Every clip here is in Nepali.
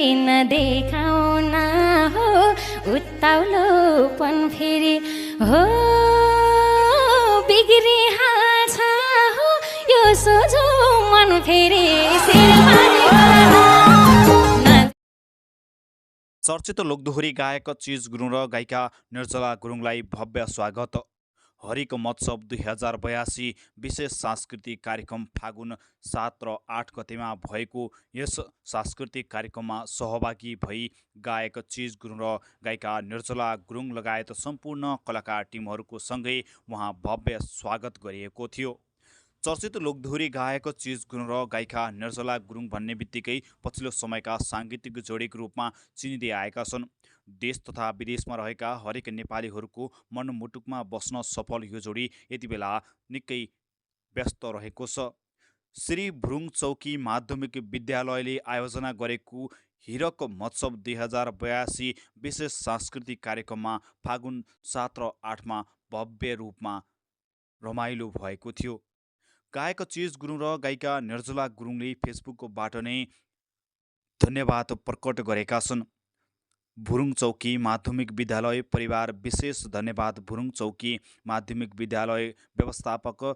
नदेखाउन हो उत्ताउलोपन फेरि हो बिग्रिहाल्छ हो यो सोझो मन फेरि चर्चित लोकदोहोरी गायक चिज गुरुङ र गायिका निर्जला गुरुङलाई भव्य स्वागत। हरिको महोत्सव 2082 विशेष सांस्कृतिक कार्यक्रम फागुन 7 र 8 गतेमा भएको यस सांस्कृतिक कार्यक्रममा सहभागी भई गायक चिज गुरुङ र गायिका निर्जला गुरुङ लगायत सम्पूर्ण कलाकार टिमहरूको सँगै उहाँ भव्य स्वागत गरिएको थियो। चर्चित लोकदोहोरी गायक चिज गुरुङ र गायिका निर्जला गुरुङ भन्ने बित्तिकै पछिल्लो समयका साङ्गीतिक जोडीको रूपमा चिनिँदै आएका छन्। देश तथा विदेशमा रहेका हरेक नेपालीहरूको मनमुटुकमा बस्न सफल यो जोडी यति बेला निकै व्यस्त रहेको छ। श्री भुरुङ चौकी माध्यमिक विद्यालयले आयोजना गरेको हिरक महोत्सव 2082 विशेष सांस्कृतिक कार्यक्रममा फागुन 7 र 8मा भव्य रूपमा रमाइलो भएको थियो। गायक चिज गुरुङ र गायिका निर्जला गुरुङले फेसबुकबाट नै धन्यवाद प्रकट गरेका छन्। भुरुङ चौकी माध्यमिक विद्यालय परिवार विशेष धन्यवाद। भुरुङ चौकी माध्यमिक विद्यालय व्यवस्थापक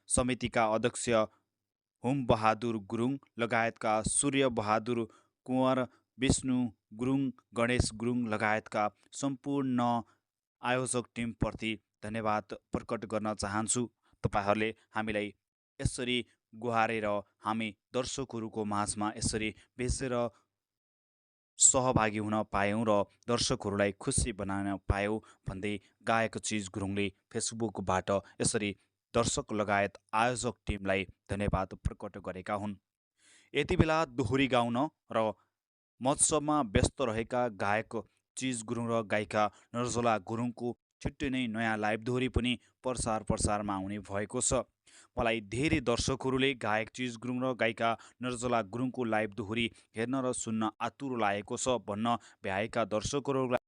समितिका अध्यक्ष हुम बहादुर गुरुङ लगायतका सूर्य बहादुर कुँवर, विष्णु गुरुङ, गणेश गुरुङ लगायतका सम्पूर्ण आयोजक टिमप्रति धन्यवाद प्रकट गर्न चाहन्छु। तपाईँहरूले हामीलाई यसरी गुहारेर हामी दर्शकहरूको माझमा यसरी बेसेर सहभागी हुन पायौँ र दर्शकहरूलाई खुसी बनाउन पायौँ भन्दै गायक चिज गुरुङले फेसबुकबाट यसरी दर्शक लगायत आयोजक टिमलाई धन्यवाद प्रकट गरेका हुन्। यति बेला दोहोरी गाउन र महोत्सवमा व्यस्त रहेका गायक चिज गुरुङ र गायिका निर्जला गुरुङको छिट्टै नै नयाँ लाइभ दोहोरी पनि प्रसारमा आउने भएको छ। मलाई धेरै दर्शकहरूले गायक चिज गुरुङ र गायिका निर्जला गुरुङको लाइभ दोहोरी हेर्न र सुन्न आतुर लागेको छ भन्न भ्याएका दर्शकहरूलाई